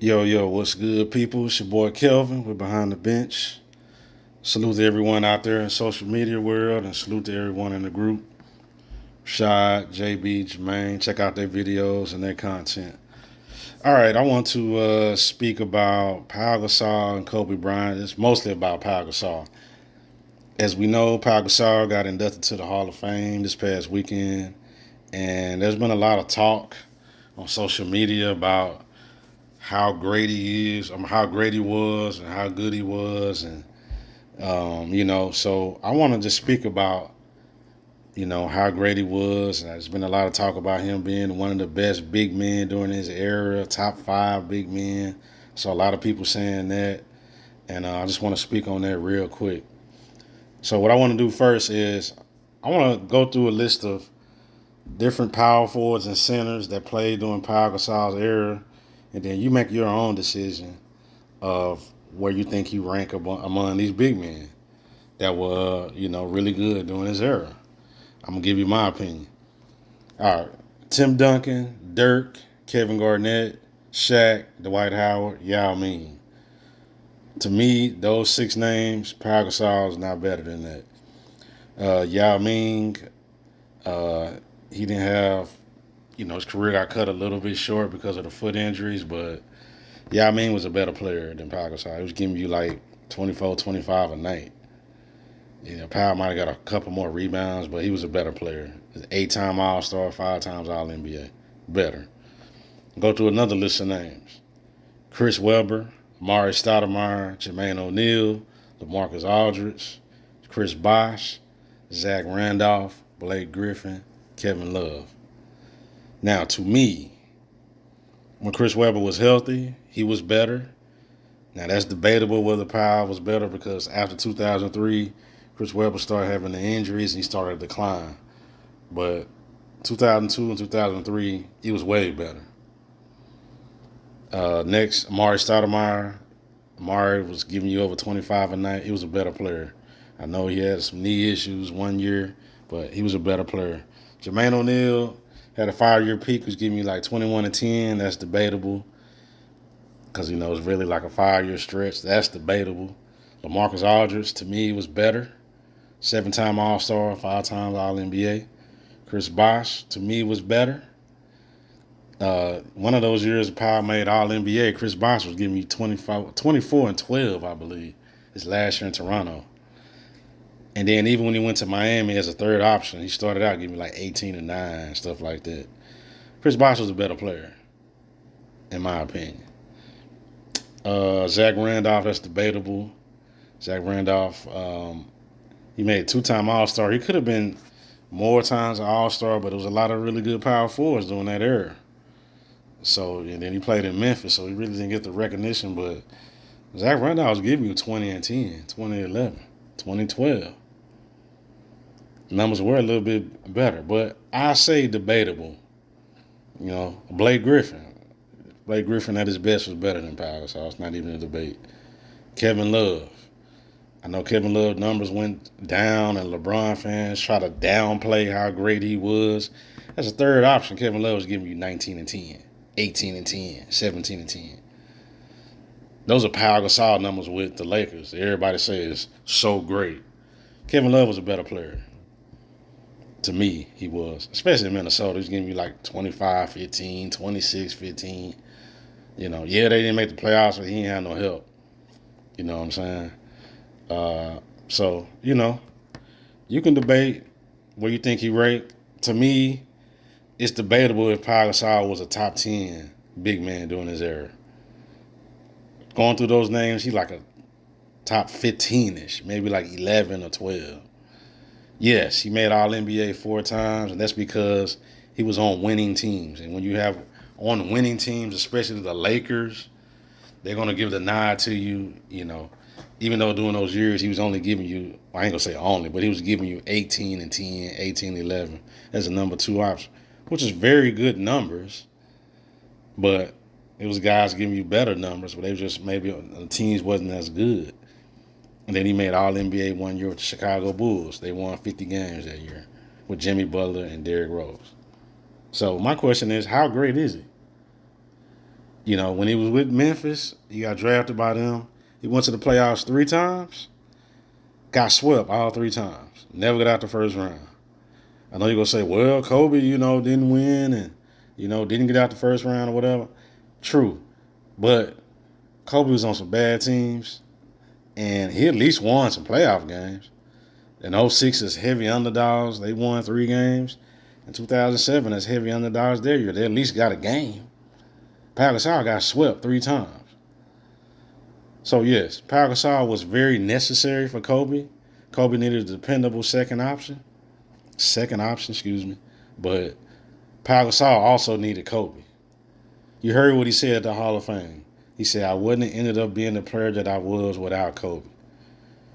Yo, what's good, people? It's your boy Kelvin. We're behind the bench. Salute to everyone out there in social media world, and salute to everyone in the group. Shad, JB, Jermaine, check out their videos and their content. All right, I want to speak about Pau Gasol and Kobe Bryant. It's mostly about Pau Gasol. As we know, Pau Gasol got inducted to the Hall of Fame this past weekend, and there's been a lot of talk on social media about how great he is, how great he was, and how good he was, and So I want to just speak about how great he was. And there's been a lot of talk about him being one of the best big men during his era, top five big men. So a lot of people saying that, and I just want to speak on that real quick. So what I want to do first is I want to go through a list of different power forwards and centers that played during Pau Gasol's era, and then you make your own decision of where you think he rank among these big men that were, really good during his era. I'm gonna give you my opinion. All right, Tim Duncan, Dirk, Kevin Garnett, Shaq, Dwight Howard, Yao Ming. To me, those six names, Pau Gasol is not better than that. Yao Ming, he didn't have, his career got cut a little bit short because of the foot injuries, but Yao Ming was a better player than Pau Gasol. He was giving you like 24, 25 a night. Powell might have got a couple more rebounds, but he was a better player. 8-time All-Star, 5 times All-NBA. Better. Go to another list of names. Chris Webber, Amari Stoudemire, Jermaine O'Neal, LaMarcus Aldridge, Chris Bosh, Zach Randolph, Blake Griffin, Kevin Love. Now, to me, when Chris Webber was healthy, he was better. Now, that's debatable whether Powell was better because after 2003, Chris Webber started having the injuries and he started to decline. But 2002 and 2003, he was way better. Next, Amari Stoudemire. Amari was giving you over 25 a night. He was a better player. I know he had some knee issues one year, but he was a better player. Jermaine O'Neal had a 5-year peak, was giving you like 21 and 10. That's debatable because, it's really like a 5-year stretch. That's debatable. LaMarcus Aldridge, to me, was better. 7-time All-Star, 5 times All-NBA. Chris Bosh, to me, was better. One of those years Powell made All-NBA, Chris Bosh was giving me 24 and 12, I believe, his last year in Toronto. And then even when he went to Miami as a third option, he started out giving me like 18 and 9, stuff like that. Chris Bosh was a better player, in my opinion. Zach Randolph, that's debatable. Zach Randolph, he made 2-time All-Star. He could have been more times an All-Star, but there was a lot of really good power forwards during that era. So, and then he played in Memphis, so he really didn't get the recognition. But Zach Randolph was giving you 20 and 10, 2011, 2012. Numbers were a little bit better, but I say debatable. Blake Griffin. Blake Griffin at his best was better than Powell, so it's not even a debate. Kevin Love. I know Kevin Love numbers went down, and LeBron fans try to downplay how great he was. As a third option, Kevin Love was giving you 19 and 10, 18 and 10, 17 and 10. Those are Pau Gasol numbers with the Lakers. Everybody says so great. Kevin Love was a better player. To me, he was. Especially in Minnesota. He was giving you like 25, 15, 26, 15. They didn't make the playoffs, but he ain't had no help. You know what I'm saying? So, you can debate where you think he ranked. To me, it's debatable if Pau Gasol was a top 10 big man during his era. Going through those names, he's like a top 15-ish, maybe like 11 or 12. Yes, he made All-NBA 4 times, and that's because he was on winning teams. And when you have on winning teams, especially the Lakers, they're going to give the nod to you, even though during those years he was only giving you, I ain't going to say only, but he was giving you 18 and 10, 18 and 11 as a number 2 option, which is very good numbers, but it was guys giving you better numbers, but they were just maybe the teams wasn't as good. And then he made All-NBA 1 year with the Chicago Bulls. They won 50 games that year with Jimmy Butler and Derrick Rose. So my question is, how great is he? You know, when he was with Memphis, he got drafted by them. He went to the playoffs 3 times, got swept all 3 times, never got out the first round. I know you're going to say, well, Kobe, didn't win and, didn't get out the first round or whatever. True. But Kobe was on some bad teams, and he at least won some playoff games. In '06 as heavy underdogs, they won 3 games. In 2007 as heavy underdogs their year, they at least got a game. Pau Gasol got swept 3 times. So yes, Pau Gasol was very necessary for Kobe. Kobe needed a dependable second option. Excuse me. But Pau Gasol also needed Kobe. You heard what he said at the Hall of Fame. He said, I wouldn't have ended up being the player that I was without Kobe.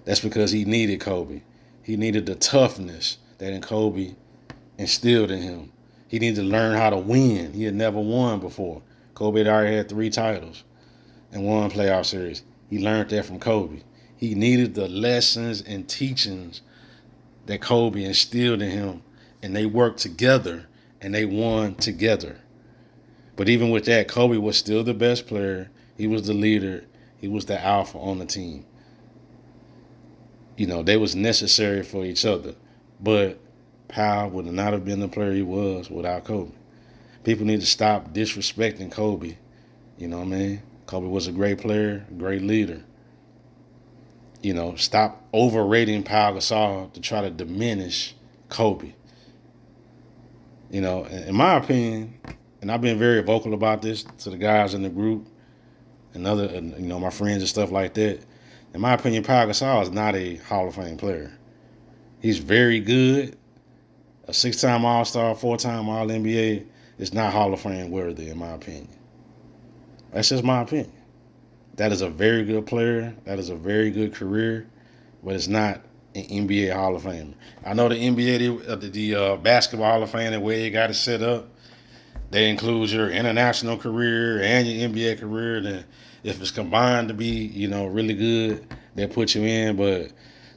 That's because he needed Kobe. He needed the toughness that in Kobe instilled in him. He needed to learn how to win. He had never won before. Kobe had already had 3 titles and 1 playoff series. He learned that from Kobe. He needed the lessons and teachings that Kobe instilled in him, and they worked together and they won together. But even with that, Kobe was still the best player. He was the leader. He was the alpha on the team. They was necessary for each other. But Pau would not have been the player he was without Kobe. People need to stop disrespecting Kobe. You know what I mean? Kobe was a great player, a great leader. Stop overrating Pau Gasol to try to diminish Kobe. In my opinion, and I've been very vocal about this to the guys in the group and other, my friends and stuff like that. In my opinion, Pau Gasol is not a Hall of Fame player. He's very good. A 6-time All-Star, 4-time All-NBA is not Hall of Fame worthy, in my opinion. That's just my opinion. That is a very good player. That is a very good career, but it's not an NBA Hall of Famer. I know the NBA, the Basketball Hall of Fame, the way they got it set up, they include your international career and your NBA career. Then if it's combined to be, really good, they put you in. But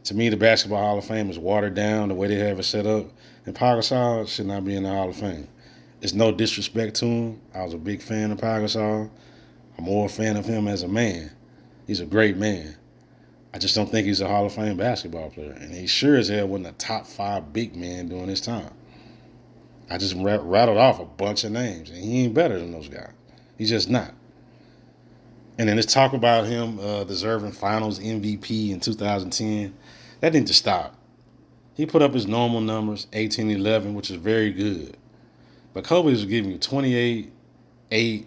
to me, the Basketball Hall of Fame is watered down the way they have it set up. And Pau Gasol should not be in the Hall of Fame. It's no disrespect to him. I was a big fan of Pau Gasol. I'm more a fan of him as a man. He's a great man. I just don't think he's a Hall of Fame basketball player. And he sure as hell wasn't a top 5 big man during his time. I just rattled off a bunch of names, and he ain't better than those guys. He's just not. And then let's talk about him deserving Finals MVP in 2010. That didn't just stop. He put up his normal numbers, 18-11, which is very good. But Kobe was giving you 28, 8,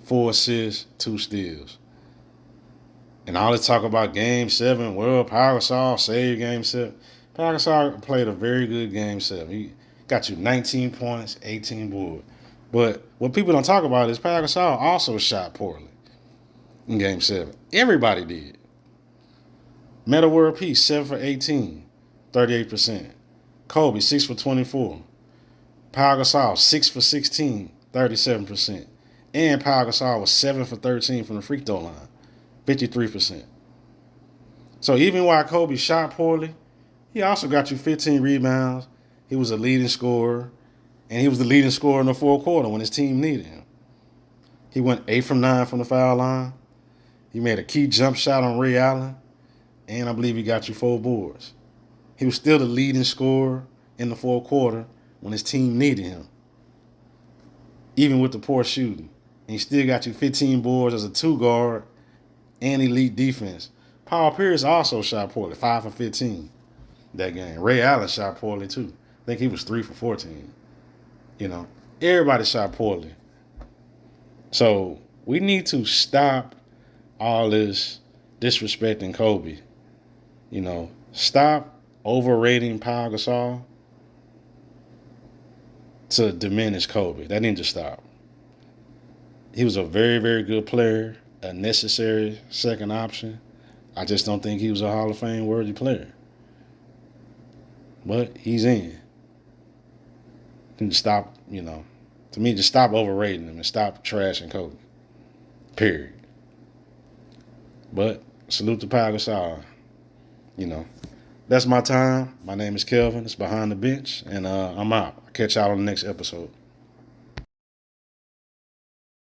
4 assists, 2 steals. And all this talk about Game 7, well, Pau Gasol saved Game 7. Pau Gasol played a very good Game 7. He got you 19 points, 18 boards. But what people don't talk about is Pau Gasol also shot poorly in Game 7. Everybody did. Metta World Peace, 7 for 18, 38%. Kobe, 6 for 24. Pau Gasol, 6 for 16, 37%. And Pau Gasol was 7 for 13 from the free throw line, 53%. So even while Kobe shot poorly, he also got you 15 rebounds. He was a leading scorer, and he was the leading scorer in the fourth quarter when his team needed him. He went 8 from 9 from the foul line. He made a key jump shot on Ray Allen, and I believe he got you 4 boards. He was still the leading scorer in the fourth quarter when his team needed him, even with the poor shooting. And he still got you 15 boards as a 2-guard and elite defense. Paul Pierce also shot poorly, 5 for 15 that game. Ray Allen shot poorly too. I think he was 3 for 14. Everybody shot poorly. So we need to stop all this disrespecting Kobe. Stop overrating Pau Gasol to diminish Kobe. That needs to stop. He was a very, very good player, a necessary second option. I just don't think he was a Hall of Fame worthy player. But he's in. And stop, to me, just stop overrating him and stop trashing Kobe. Period. But salute to Pau Gasol. That's my time. My name is Kelvin. It's Behind the Bench. And I'm out. I'll catch y'all on the next episode.